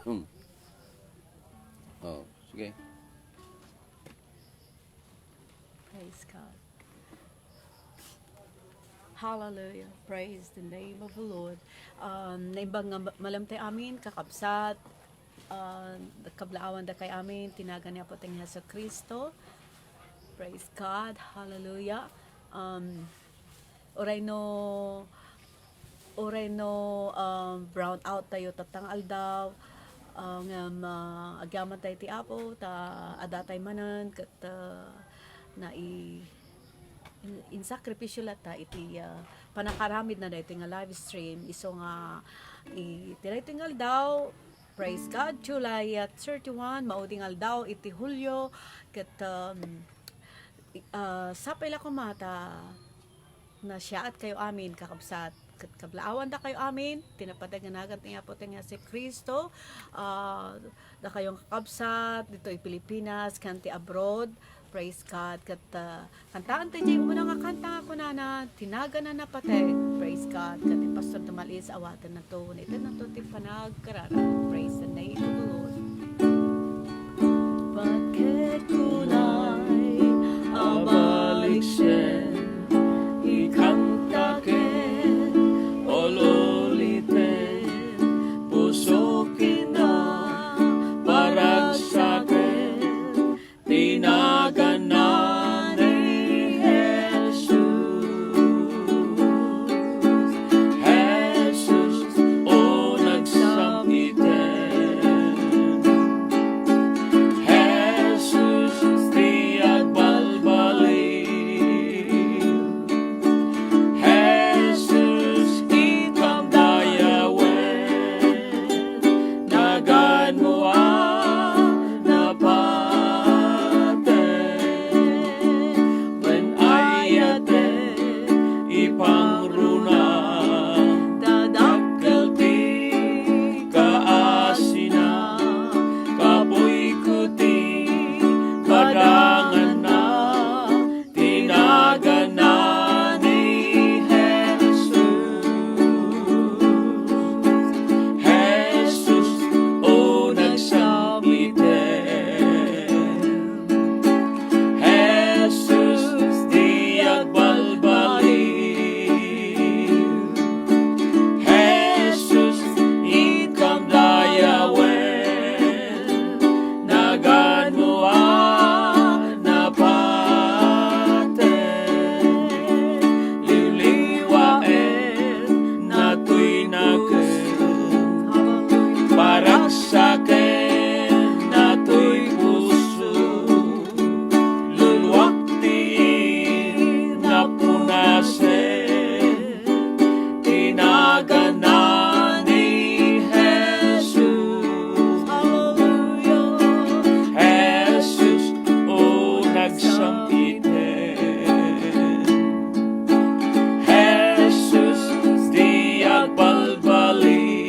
Hmm. Oh, sige. Praise God. Hallelujah. Praise the name of the Lord. Naimbang nga malamtay amin, kakabsat, kablaawan da kay amin, tinagan niya po tingin sa Kristo. Praise God. Hallelujah. Oray no brown out tayo tatangal daw. Ngam agyaman tayo ti apo, ta adatay manan, kat na in sakripisyo lata iti panakaramid na dahito nga live stream iso nga tingal daw. Praise God. July 31 maudingal daw iti Hulyo ket sapay la kumata na siya at kayo amin kakabsat ket kablaawan da kayo amin tinapadaganagan nga po nga si Kristo da kayong kakabsat dito i Pilipinas kanti abroad. Praise God. Kat kantaan tayo dyan mo na nga kanta ako na tinaga na napatay. Praise God. Kat Pastor Tamalis awatan na to. Ito na to ti panagkarara. Praise the name of the Lord. Bakit kulay abalik siya ikantakin olulitin pusokin na paragsakin tinagan na ni Jesus. Jesus, o nagsamiten. Jesus, di agbalbaliw. Jesus, ikam dayawen. Nagan mo ang ipangruna dadakkel ti kaasina kapoy kuti badangan na tinagan na ni Jesus. Jesus o nagsamiten. Jesus di agbalbaliw. Sakin na to'y puso lulwaktiin na punasin tinagan na ni Jesus. Hallelujah. Jesus o nagsampitin. Jesus di agbalbaliw.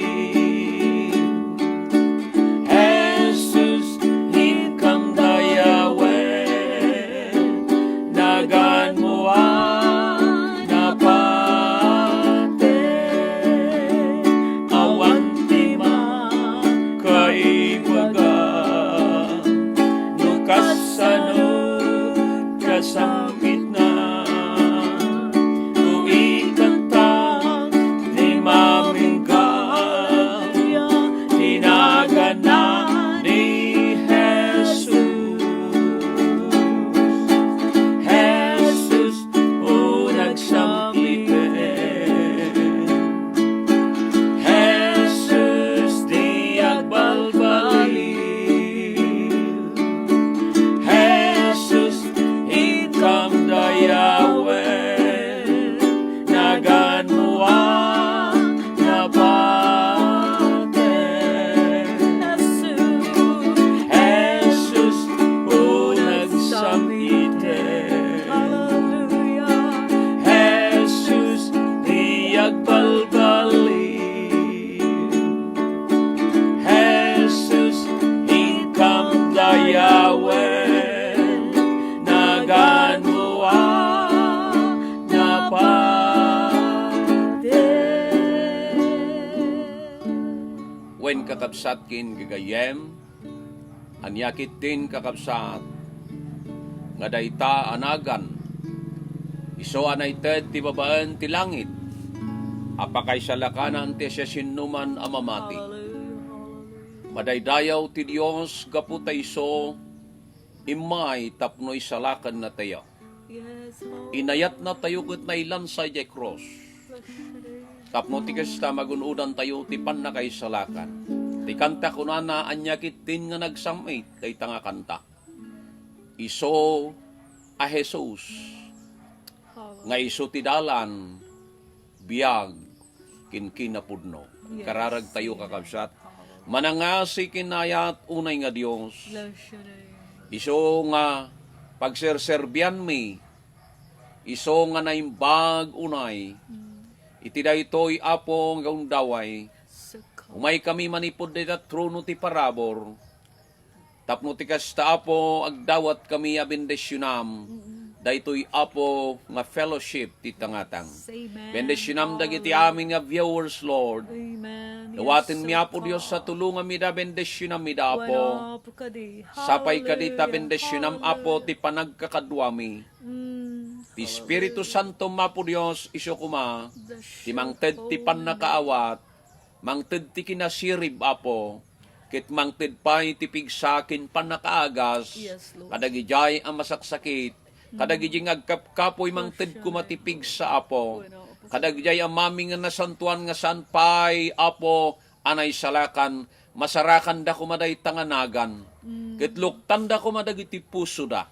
wen kakabsat kin gagayem, anyakit din kakabsat, nga dayta anagan, iso anay ted ti babaan ti langit, apakay salakanan ti siya sinuman amamati. Madaydayaw ti Diyos gapu tayso, imay tapnoy salakan na tayo. Yes, Lord. Inayat na tayo ket na ilansay di cross. Tapno ti kasta magunudan tayo ti pan na kay salakan. Ti kanta kunana anyakit din nga nagsamit day tanga kanta. Iso a Jesus nga iso ti dalan biag kinkinapudno. Yes. Kararag tayo kakabsat. Manangasi kinayat unay nga Dios. Bless your name. Iso nga pagserserbian mi, iso nga naimbag unay, iti daytoy apong gaundaway, umay kami manipod dita trono ti parabor, tapno ti kasta apo agdawat kami abindesyunam, daytoy apo nga fellowship ti tangatang. Amen. Bendesyunam dagiti amin nga viewers, Lord. Amen. Dawatin mi apo Dios sa tulungan mi da bendesyunam mi da apo. Sapay kadita bendesyunam apo ti panagkakadwami. Ti Espiritu Santo mapo Dios iso kuma. Ti mangted ti pannakaawat. Mangted ti kinasirib apo. Kit mangted pa'y ti pigsakin pannakaagas. Yes, Lord. Kadagijay ang masaksakit. Kadagijing agkapkapoy mangted kumatipig sa apo. Kadagijay ang mami nga nasantuan nga sanpay apo anay salakan. Masarakan da kumaday tanganagan. Kitluk tanda kumadagiti puso da.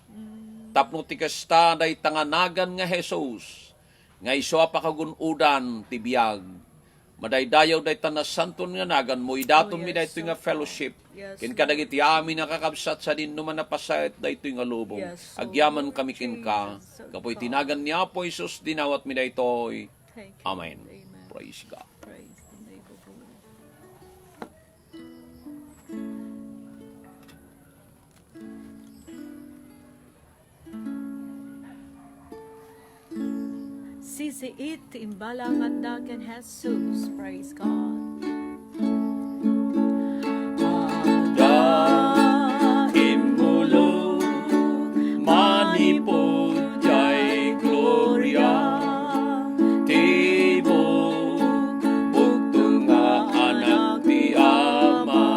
Tapno ti kasta day tanganagan nga Jesus. Nga iso apakagunudan ti biyag. Madaydayaw day tanasanton nga nagan mo. Idaton mi dayto nga fellowship. Yes, Kin kadagiti amin nakakabsat sa din naman napasayat dayto nga lubong. Yes, Agyaman kami kin ka. Kapoy tinagan niya po Isus dinawat mi daytoy. Thank you. Amen. Amen. Praise God. Praise the name of the Lord. Sisiit imbalangan dagan Jesus. Praise God. Imulo manipod jay gloria tibo bugtong nga anak ti Ama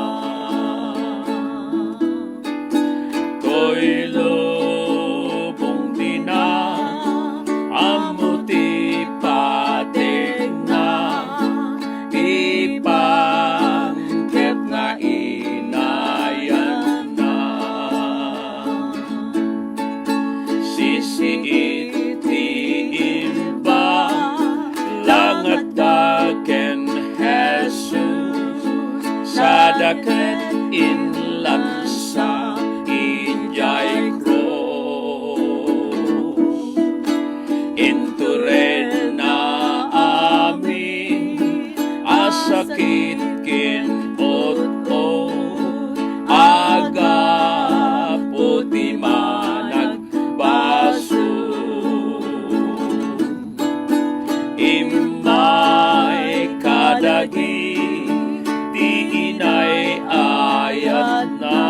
ko'y lubong tina amo ti patig na ti pangkep nga inayan na sisiit ti imba langat daken Jesus sa daket inlansa injay cross into red na amin asakit kin o aga puti managbaso imay kadagi di inay ayat na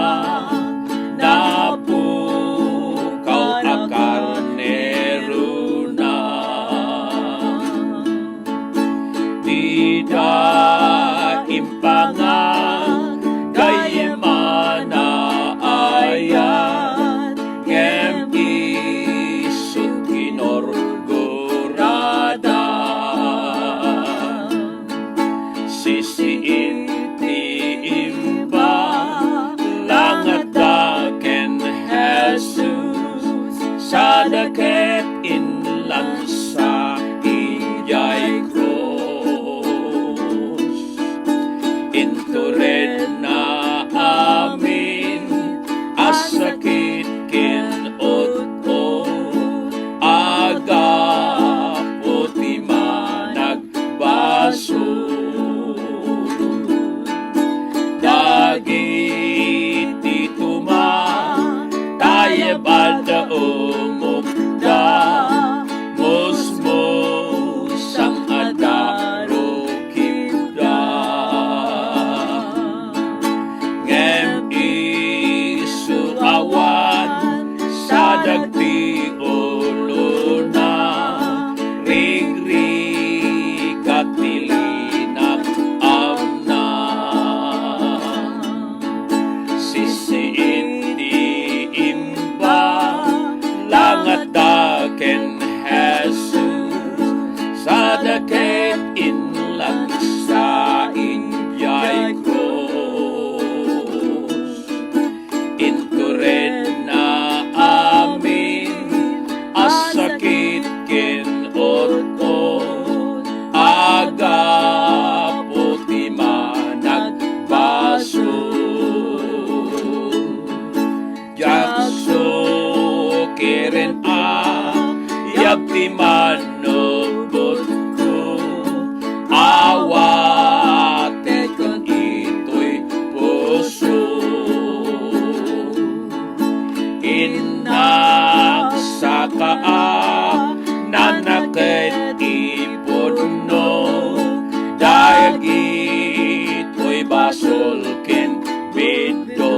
basol ken biddo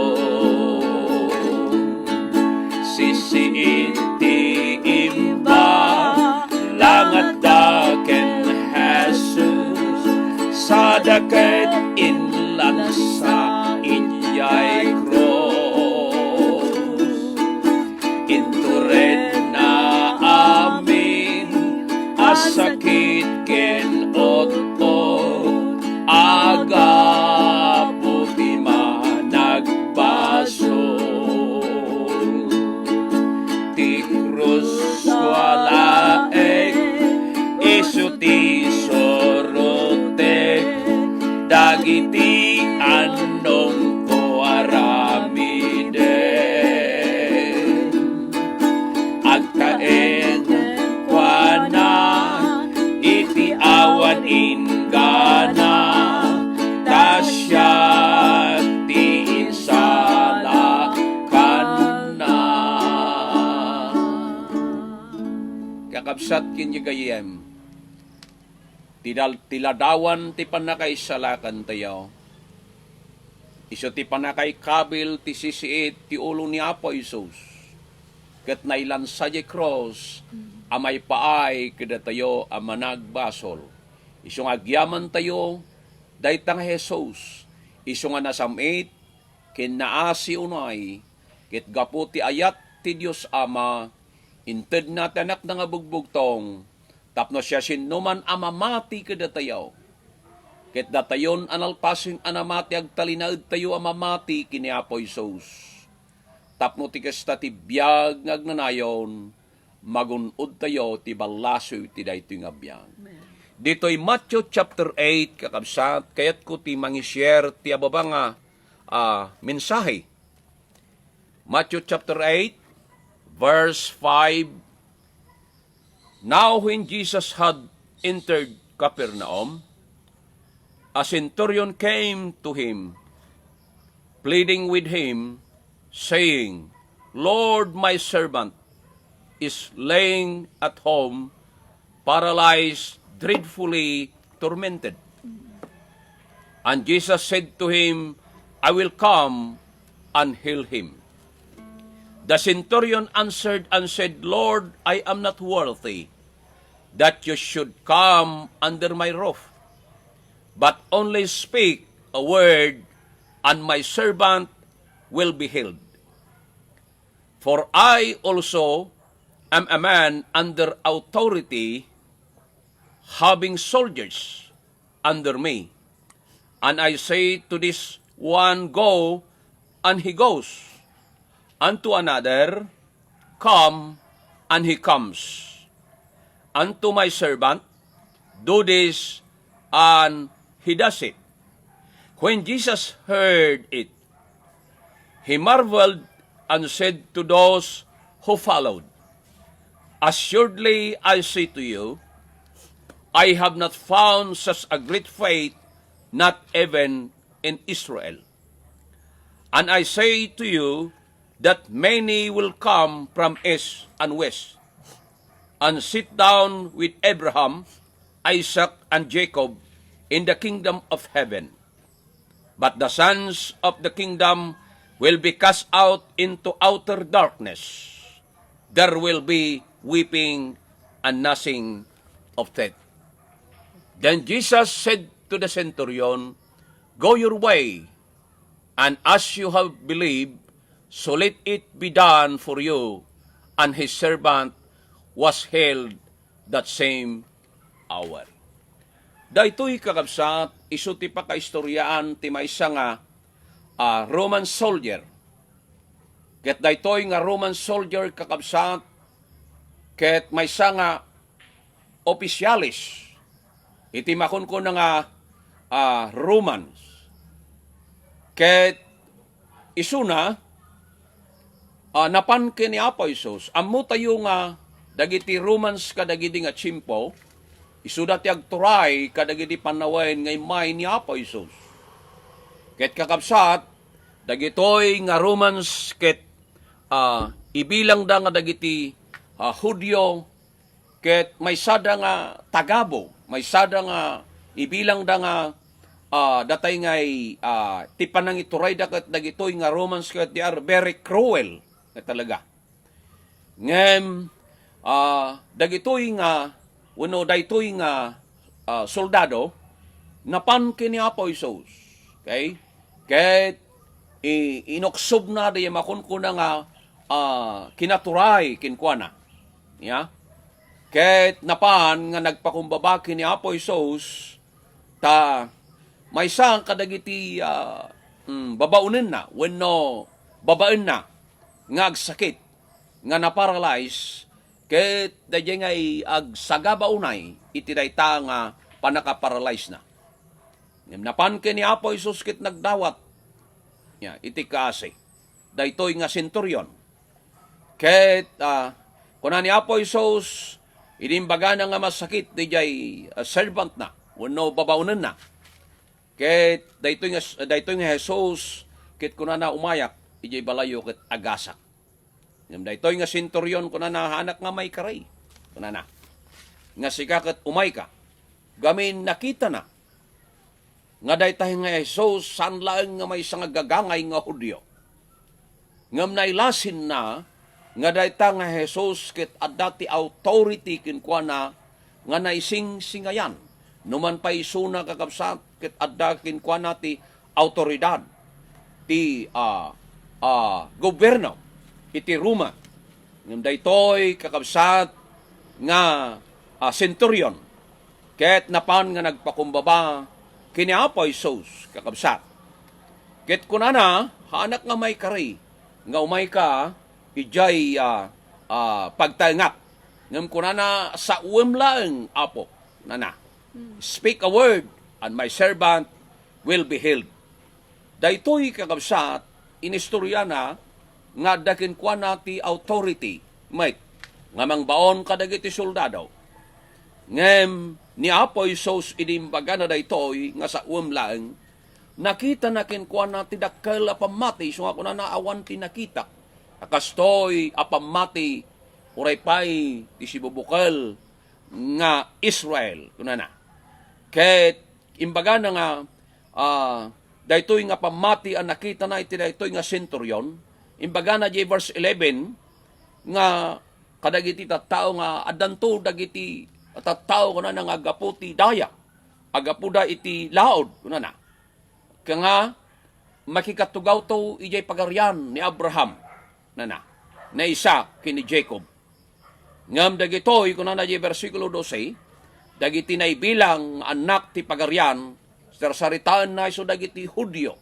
sisiin ti imba langat daken Jesus sa daket inlan sa ijay cross intured na amin asakit ken ot-ot aga puti managbasol ti krus walaek isu ti sorotek dagiti anong ko aramiden agkaen kuana iti awan ingana tasya ti insalakan na kakabsat kinyo gayem tiladawan ti panakaisalakan tayo. Iso ti panakay kabil ti sisiit ti ulo ni Apo Isus. Ket nailan sa cross amay paay kada tayo ang managbasol. Iso nga agyaman tayo daytang Jesus. Iso nga nasamit ken naasi unay ket gapu ti ayat ti Dios Ama inted na tanak nga bugbugtong tapno siya sinuman amamati kada tayo. Ket datayon analpasing anamati agtalinaed tayo amamati kini Apo Isus. Tapno ti kasta ti biag ngagnanayon magunod tayo ti balaso ti daytoy nga biag. Dito'y Matthew chapter 8 kakabsat kayat ko ti mangi-share ti ababa nga mensahe. Matthew chapter 8 verse 5. Now when Jesus had entered Capernaum, a centurion came to him, pleading with him, saying, Lord, my servant is laying at home, paralyzed, dreadfully tormented. And Jesus said to him, I will come and heal him. The centurion answered and said, Lord, I am not worthy that you should come under my roof, but only speak a word, and my servant will be healed. For I also am a man under authority, having soldiers under me. And I say to this one, go, and he goes, and to another, come, and he comes. Unto my servant, do this, and he does it. When Jesus heard it, he marveled and said to those who followed, Assuredly I say to you, I have not found such a great faith, not even in Israel. And I say to you that many will come from east and west, and sit down with Abraham, Isaac, and Jacob in the kingdom of heaven. But the sons of the kingdom will be cast out into outer darkness. There will be weeping and gnashing of teeth. Then Jesus said to the centurion, Go your way, and as you have believed, so let it be done for you. And his servant was healed that same hour. Daytoy kakabsat, isu ti pakaistoryaan ti maysa nga Roman soldier. Ket daytoy nga Roman soldier kakabsat, ket maysa nga opisyalis. Iti makon ko na nga Romans. Ket isuna, napan ni Apo Isus, ammo tayo nga dagiti Romans kadagiti nga tsimpo, isuda ti agturay kadagiti panawen ngay may ni Apo Isus. Ket kakabsat, dagitoy nga Romans ket ibilang da nga dagiti Hudyo, ket may sada nga Tagabo, may sada nga ibilang da nga datay ngay ti panang ituray dakat dagitoy nga Romans ket they are very cruel nga talaga. Ngem dagitoy nga wenno daytoy nga soldado napan kini Apo Isus. Okay? Ket inoksob na di makunkuna nga kinaturay kinkwana. Ya? Ket napan nga nagpakumbaba kini Apo Isus ta may isang kadagiti babaunin na wenno babaen na nga agsakit nga na-paralyze ket dadya nga agsagaba unay iti dayta nga panaka-paralyze na. Napan kini Apo Isus ket nagdawat ya iti kaasi daytoy nga senturyon. Ket kuna ni Apo Isus inimbaga na nga masakit dijay servant na wenno babaunen na. Ket daytoy nga Jesus ket kuna na umayak ijay balayo ket agasak. Ngem daytoy nga senturyon kuna na hanak nga may karay. Kuna na. Nga sika ket umay ka. Gamin nakita na nga daytay nga Jesus sanlaeng nga may isang gagangay nga Hudyo. Ngem nailasin na nga dayta nga Jesus ket adda ti authority kinkwana nga naising-singayan. Numan pa isuna kakabsat ket adda kinkwana ti autoridad ti gobyerno iti Roma. Ngem daytoy kakabsat nga centurion ket napan nga nagpakumbaba kini Apo Isus kakabsat. Ket kunana hanak nga may kari nga umay ka ijay pagtalngak. Ngem kunana sa uwem laeng Apo nana. Speak a word and my servant will be healed. Daytoy kakabsat inistorya na nga dakin kwa nati authority might nga mangbaon kadagiti soldado. Ngem ni Apo Isus inimbaga na daytoy nga sa laeng nakita nakin kwa nati dakkel apamati so nga kuna naawan ti nakita. Akastoy apamati uray pay ti sibubukal nga Israel kuna na. Ket imbaga na nga daytoy nga pamati ang nakita na iti daytoy nga centurion. Imbaga na di verse 11 nga kadagiti tattao nga adanto dagiti tattao kuna nga agaputi daya. Agapuda iti laod kuna na. Kaya nga makikatugaw to ijay pagaryan ni Abraham na isa kini Jacob. Ngam dagitoy kuna na di versikulo 12 dagiti naibilang anak ti pagaryan saritaan na iso dagiti Hudyo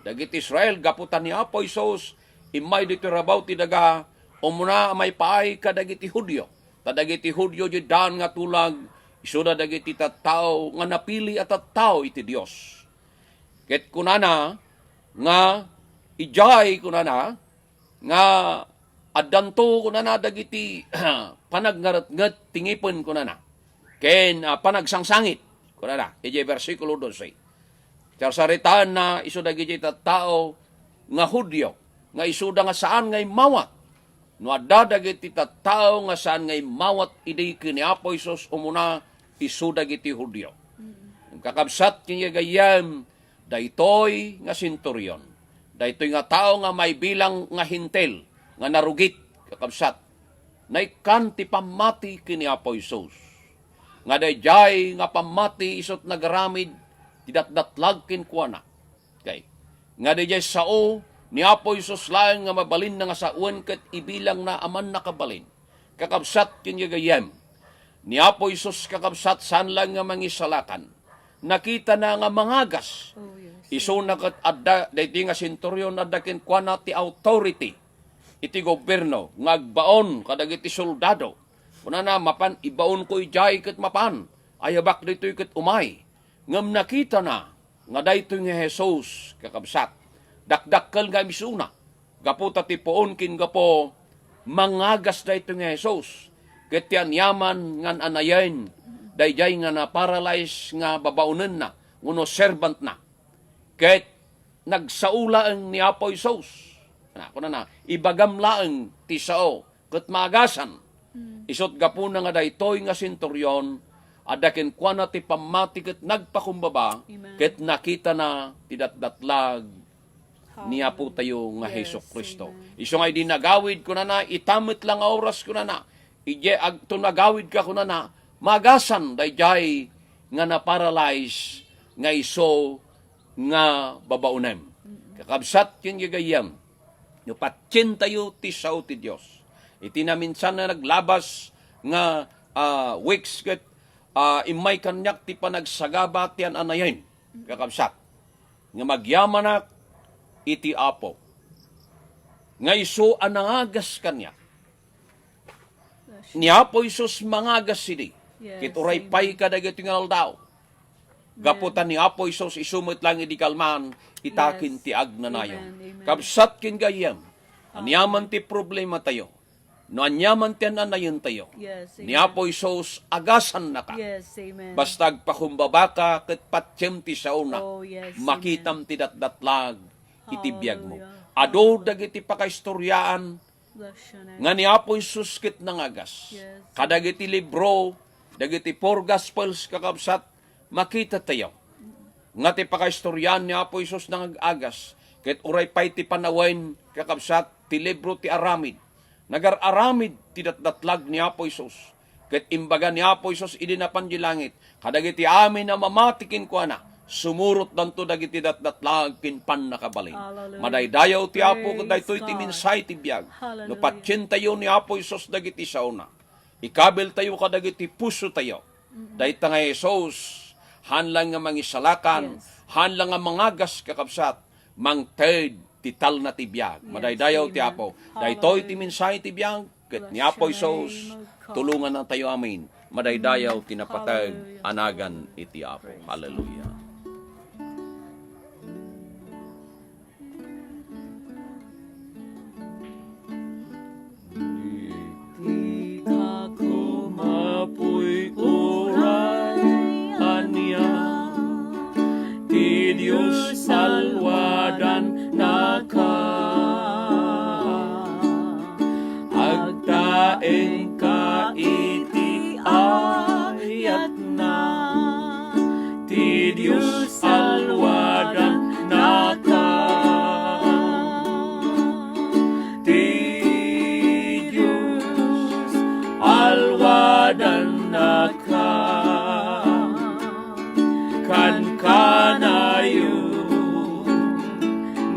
dagiti Israel gaputan ni Apo Isus imay dito rabaw ti daga umuna may paay ka dagiti Hudyo ta dagiti Hudyo di daan nga tulag iso da dagiti tattao nga napili at tattao iti Dios. Ket kunana nga ijay kunana nga addanto kunana dagiti panagngaret-nget tingipon kunana ken panagsangsangit kunana iti bersikulo 12. Saritaan na isu dagiti tattao nga Hudyo nga isuda nga saan ngay mawat no adda dagiti tattao nga saan ngay mawat idi kini Apo Isus umuna isu dagiti Hudyo. Kakabsat kini gayam daytoy nga senturyon. Daytoy nga tao nga may bilang nga hintel nga narugit kakabsat naikan ti pamati kini Apo Isus. Nga dayjay nga pamati isot nagaramid tidatdatlag kinkwana. Okay. Nga dayjay sao ni Apo Isus laeng nga mabalin na nga sauen ket ibilang na aman nakabalin. Kakabsat kinyagayem. Ni Apo Isus kakabsat saan lang nga mangisalakan. Nakita na nga mangagas. Iso na kat adda dayti nga senturyon adda kinkwana ti authority iti gobyerno ngagbaon kadagiti soldado. Kuna na mapan ibaon ko ijay ket mapan ayabak ditoy ket umay. Ngem nakita na nga daytoy nga Jesus kakabsat. Dakdakkel nga misuna. Gaputa ti poon kin gapo mangagas daytoy nga Jesus. Ket yan yaman ngan anayen dayjay nga na paralyze nga babaonen na uno servant na. Ket nagsaulaeng ni Apo Isus. Kuna na ibagamlaeng ti sao ket magasan. Isot gapuna nga daytoy nga senturyon adaken kwa na ti pamati ket nagpakumbaba, Amen. ket nakita na tidatdatlag ni Apo tayo nga Yes, Hesus Kristo. amen. Iso nga di nagawid ko na itamit lang a oras ko na ije agto nagawid ka ko na magasan dayjay nga na-paralyze nga iso nga babaunem. Kakabsat kin gagayam, no patsin tayo ti sao ti Diyos. Iti na minsan na naglabas nga weeks ket imay kanyak ti panagsagaba ti anayin. Kakabsat. Nga magyamanak iti Apo. Nga iso anangagas kanya. Ni Apo Isus mangagas sidi. Yes, Kit uray pay kadagiti nga aldaw. Gaputan ni Apo Isus isumot lang idi kalman itakin Yes. ti agnanayon. Amen, amen. Kabsat kin gayam. Anyaman ti problema tayo. No anyaman ti anayon tayo. Yes, Ni Apo Isus agasan na ka. Yes, amen. Basta agpakumbaba ka ket patyem ti sauna. Oh, yes, Makitam ti datdatlag iti biyag mo. Hallelujah. Ado dagiti pakaistoryaan Bless your name. nga ni Apo Isus ket nangagas. Yes. Kadagiti libro, dagiti four gospels kakabsat, makita tayo. Nga ti pakaistoryan ni Apo Isus nangagas, ket uray pay ti panawen kakabsat, ti libro ti aramid. Nagar-aramid ti datdatlag ni Apo Isus. Ket imbaga ni Apo Isus idinapan di langit. Kadagiti amin na mamatikin ko na, sumurot danto dagiti datdatlag pinpan nakabalin. Hallelujah. Madaydayaw ti Apo Praise daytoy ti God. minsay ti biag. Hallelujah. No patyen tayo ni Apo Isus dagiti sauna. Ikabil tayo kadagiti puso tayo. Dayta nga Isus, hanlang nga mangisalakan, Yes. hanlang nga mangagas kakabsat, mangted ti tal na ti biag. Yes, Madaydayaw ti amen. Apo. Daytoy ti Hallelujah. minsay ti biag. Ket ni Bless Apo your Isus, name, O God. tulungan na tayo amin. Madaydayaw tinapatag Hallelujah. anagan iti Apo. Praise Hallelujah. Di ka Kumapoy oray anya, ti Diyos salwadan naka. Agtaeng ka iti ayat na, ti Diyos salwadan naka. Ti Diyos alwadan naka, kan kanayo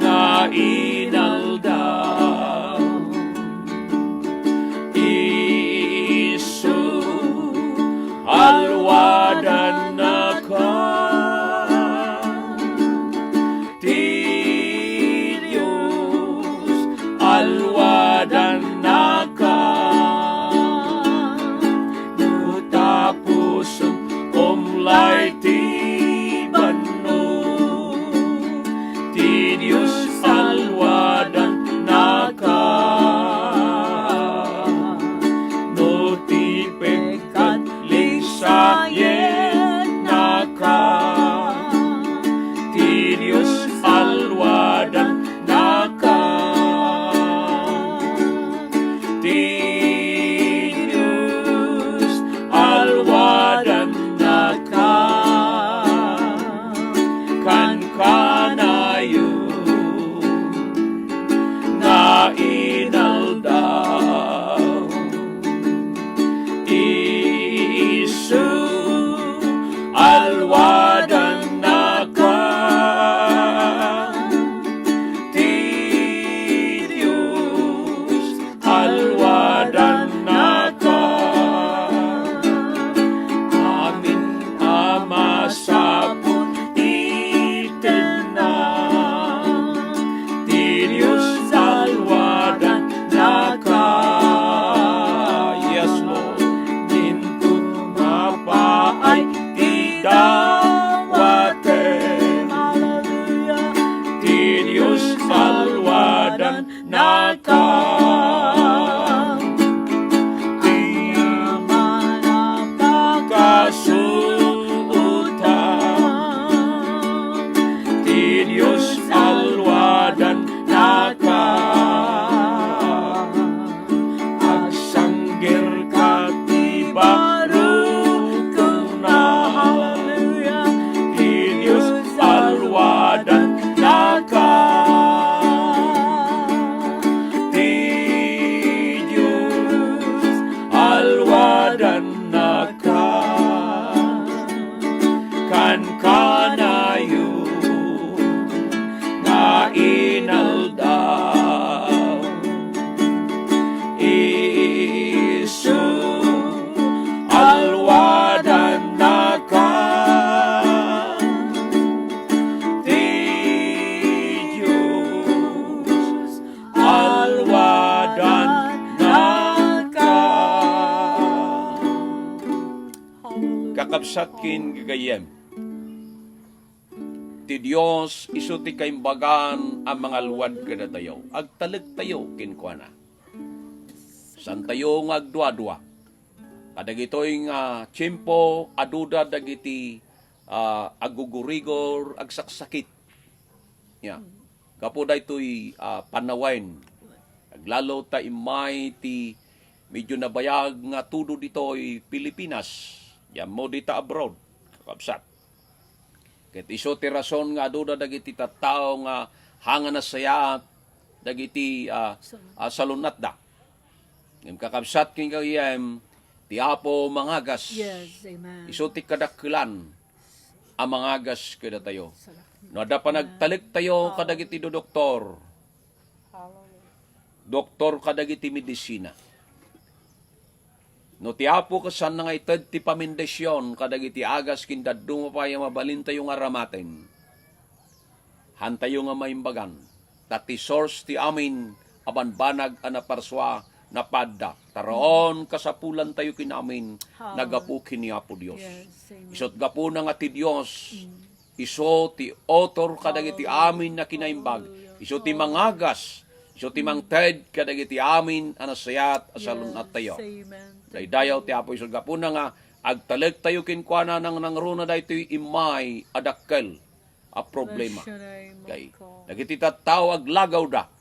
nga inaldaw. Isu alwadan naka, ti Diyos alwadan naka. Tapos umlay ti bano, ti Diyos alwadan naka. No ti pegkat lisayen naka, ti Diyos alwadan naka. Ti Diyos alwadan naka, kan kanayo nga inaldaw. Isu alwadan naka, ti Diyos alwadan naka. Amin ama saput iten na, ti Diyos alwadan naka. Yes, Lord. Dinto mapaay ti dawaten, Hallelujah. ti Diyos alwadan naka. Ti kasuutan, ti Diyos alwadan naka. Agsanggir ka ti barukong na, kakabsat kin gagayem. Ti Diyos iso ti kaimbagan ang mga luwad kada tayo. Agtalag tayo kinkwana. San tayo nga agdwa-dwa. Kadagitoy nga tiyempo aduda dagiti agugurigor agsaksakit. Yeah. Kapo da ito'y panawain. Aglalo ta imay ti medyo nabayag nga tudo dito'y Pilipinas. Yan mo dita abroad. Kakabsat. Ket iso ti rason nga aduda dagiti tattao nga hanga na sayat dagiti salunat da. Ngem kakabsat king kayem ti Apo mangagas. Yes, amen. Iso ti kadakkelan a mangagas kada tayo. No da pa nagtalik tayo kadagiti do doktor. Doktor kadagiti medisina. No ti Apo kasan nga ited ti pamindasyon kadagiti agas kindaddo mapaya mabalin tayo nga ramaten. Hantayo nga maimbagan. Tati source ti amin abanbanag anaparswa napadda. Taroon kasapulan tayo kinamin nagapukin ni Apo Dios. Yes, amen. Isot gapo na nga ti Dios. Iso ti author kadagiti amin na kinaimbag. Iso ti mangagas. Iso ti mangted kadagiti amin anasayat asalun at tayo. Amen. Daydayaw ti Apo isot gapo na nga agtaleg tayo kinkwana nang nangruna da ito'y imay adakkel a problema. Kay dagiti tattao aglagaw da.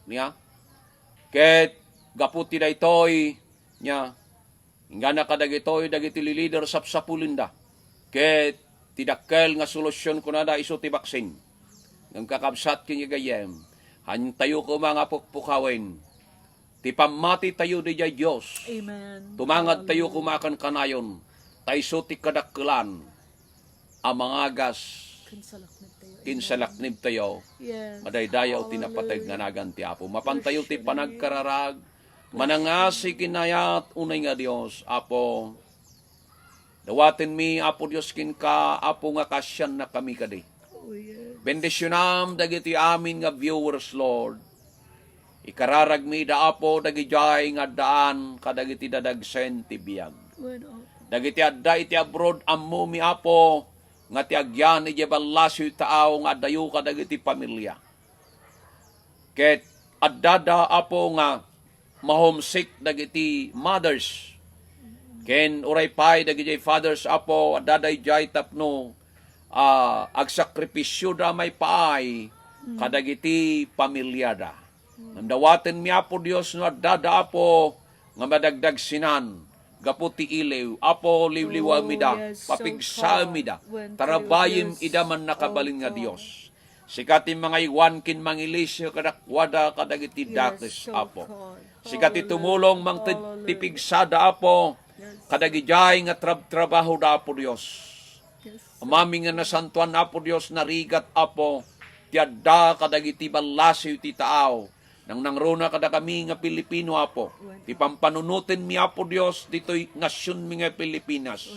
Niya? Ket gaputi da ito'y niya ingana kadagitoy dagiti leader sapsapulinda. Ket tidakkel nga solusyon ko na da iso ti baksin. Ngam kakabsat king gayem. Hantayo ko mga pukpukawin. Ti pamati tayo di jay Diyos. Amen. Tumangad tayo kumakan kanayon. Taiso ti kadakkelan. Amangagas. Kinsalaknib tayo. Yes. Madaydayaw tinapatag nga nagan ti Apo. Mapantayo ti panagkararag. Manangasi kinayat unay nga Dios. Apo. Dawatin mi, Apo Dios kin ka, Apo nga kasyan na kami kadi. Oh, yes. Bendisyonam dagiti amin nga viewers, Lord. Ikararag mi da Apo dagijay nga daan kadagiti dadagsen ti biyag. Bueno, Dagiti adda iti abroad ammo mi Apo nga ti agyan iti balasyo tao nga dayo kadagiti pamilya. Ket adda da Apo nga mahomesick dagiti mothers. Ken uray pay dagiti fathers Apo adaday jay tapno agsakripisyo da may paay kadagiti pamilya da. Nandawaten mi Apo Dios no adda Apo nga madagdag sinan gapu ti ilew Apo liwliwa mi da yes, papigsa so mi da when tarabayim yes, ida man nakabalin nga oh, Dios. Sikati mga iwan kin mangilisyo kadakwada kadagiti dates so Apo. God. Sikati tumulong mang tipigsada Apo kadagijay nga trabaho da Apo Dios. Yes. Amami nga nasantuan Apo Dios narigat Apo tiada kadagiti balasyo ti tao. Nang nangruna kada kami nga Pilipino Apo. Ti pampanunutin mi Apo Dios ditoy nasyon mi nga Pilipinas.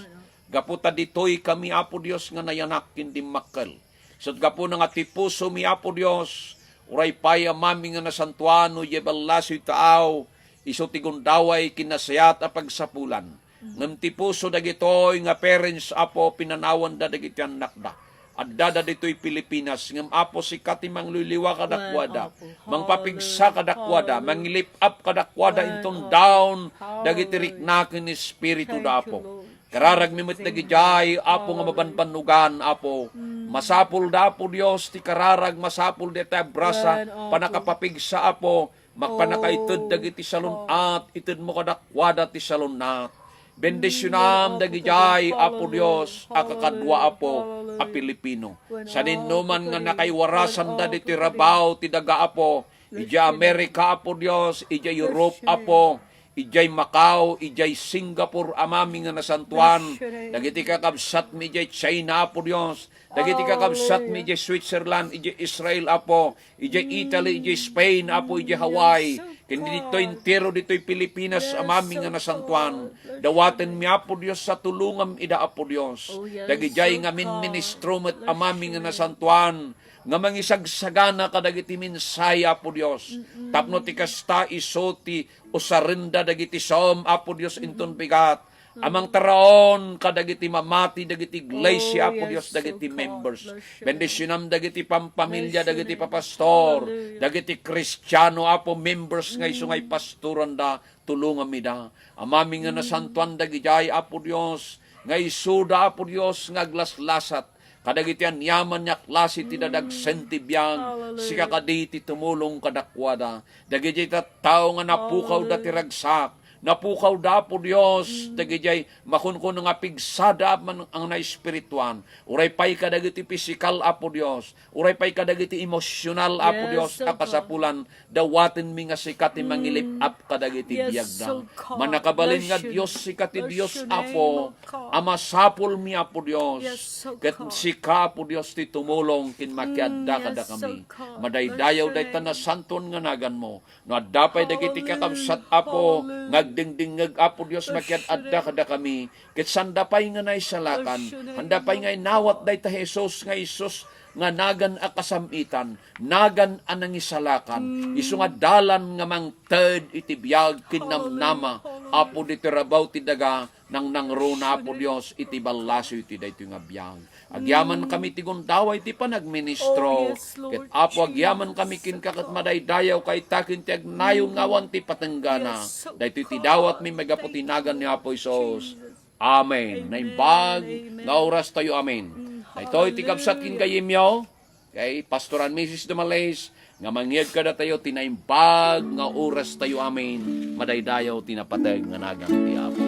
Gaputa ditoy kami Apo Dios nga nayanak hindi makkel. Sot gapu nga ti puso mi Apo Dios uray pay amami nga nasantuan no ye balasyo ti tao. Iso ti gundaway kinasayat a pagsapulan. Ngem ti puso dagitoy nga parents Apo pinanawan da dagiti anak da. Adda dito'y Pilipinas. Ngam Apo si kati mangliliwa kadakwada. Mangpapigsa kadakwada. Mangilip up kadakwada intong down. Dagiti riknakin ni Espiritu da Apo. Kararag mimit nagijay. Apo nga mabanbanugan Apo. Masapul da Apo Dios. Ti kararag masapul de tayo brasa. Panakapapigsa Apo. Magpanakaitud dagiti salunat. Itud mo kadakwada ti salunat. Bendisyonam dagijay Apo Dios akakadwa Apo a Pilipino. Sa ninuman nga nakaiwarasan da diti rabaw ti daga Apo, ija Amerika Apo Dios, ija Europe Apo, ijay Macau, ijay Singapore amami nga nasantuan, dagiti kakabsat mi ijay China Apo Dios, dagiti kakabsat mi ijay Switzerland, ijay Israel Apo, ijay Italy, ijay Spain Apo, ijay Hawaii, kindi dito'y entero dito'y Pilipinas amami nga nasantuan, dawaten mi Apo Dios sa tulungam ida Apo Dios, dagijay nga min ministro met amami nga nasantuan, nga mangisagsagana kadagiti minsay Apo Dios, tapno ti kasta iso ti usarinda dagiti som Apo Dios inton bigat, Amang taraon kadagiti mamati dagiti iglesia Oh, po yes, Dios dagiti so God. members. Bless your Bendisyonam dagiti pampamilya Bless your dagiti name. papastor, Hallelujah. dagiti Kristiyano apo members nga iso ngay pastoran da tulungan mi da. Amami nga nasantuan dagiti apo Dios nga isuda apo Dios nga glaslasat kadagiti an yaman nya klase ti dadag sentibiyang Hallelujah. sika kaditi tumulong kadakwada dagiti tao nga napukaw da ti ragsak napukaw da po Dios dagiti makunkun nga pigsada man ang na espirituan uray pay kadagiti physical apo Dios uray pay kadagiti emosyonal apo Yes, Dios so akasapulan dawaten mi nga sikat ti mangilip up kadagiti Yes, biyagda so God. manakabalin nga Bless you. Dios sikat ti Bless Dios your name, apo O God. amasapol mi apo Dios Yes, so ket God. sika po Dios ti tumulong kin makiadda yes, kada so kami God. madaydayaw Bless your dayta name. na santon nga nagan mo no addapay dagiti Hallelujah. kakabsat apo Hallelujah. ngagdingdingeg apo Dios Bless makiadda kada kami ket sandapay nga naisalakan Bless your name, handapay nga nawat dayta Jesus nga Isus nga nagan a kasamitan, nagan anang isalakan, isu nga dalan nga mang ted iti biyag kinamnama, apo di tirabaw ti daga, nang nangruna apo Dios iti balaso iti dayto nga biyag. Agyaman kami ti gundaway ti panagministro, Oh, yes, Lord ket apo agyaman Jesus. kami kinkakat madaydayaw kay takin ti agnayon ngawan ti patenggana, Yes, so dayto ti God. dawat mi megaputinagan ni Apo Isos. Amen. Naimbag, Amen. nga oras tayo, amen. Ito, itikabsat kin kayimyo, kay Pastoran Mrs. Dumalays, nga mangyag kada tayo, tinaimbag, nga oras tayo, amen. Madaydayaw, tinapatag, nga nagang ti Apo.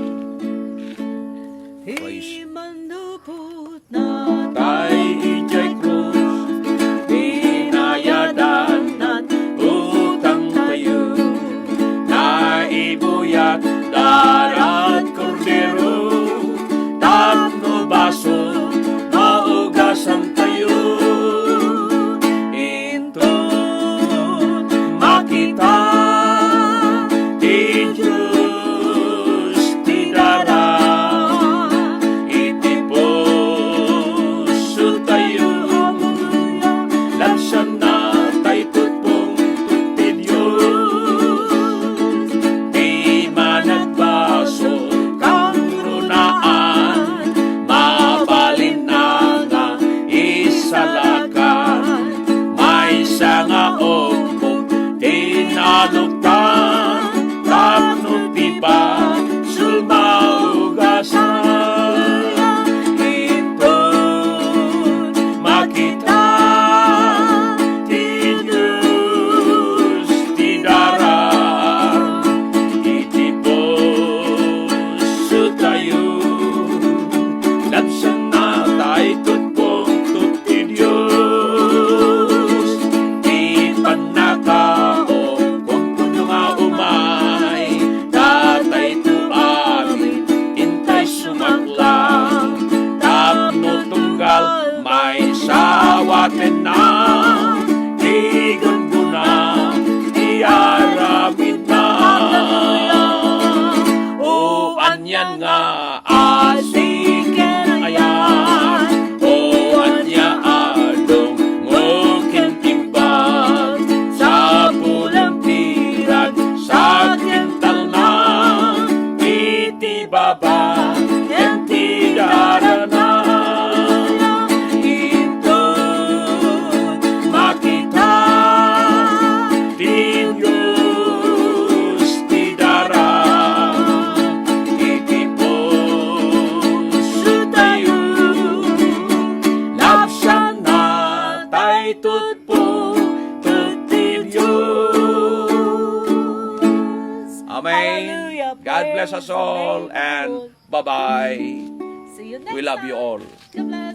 Praise. Imanupot na Kay ijay krus, binayadan, at utang tayo, naibuyat, darat kordero, tatlo baso, maugasan tayo. Ito makita, ti Diyos ti dara, iti puso tayo, lansan na tayo tutpong tuti Diyos. Di managbaso kang runaan, mabalin na nga isalakan, may sanga opo tinaluktan, tapno tiba sulmaugasan. Ito makita ti Diyos ti darang, iti puso tayo, lansan na tayo tutpong tuti Diyos. Di panakao kung puno nga umay, tatay tu amin, intay sumaklang, tapno tunggal, may sawaten na, tigon ko na, iaramid na. O anyan nga, asikin ayan, o anya adong ngukin timbag, sa pulang tirag, sa kintal na, iti baba, iti darana. Ito makita, ti Diyos ti darang, iti puso tayo, lapsan na tayo tutpo, tuti Diyos. Amen. Hallelujah. God bless us all and bye-bye. See you next We love you time. all. God bless.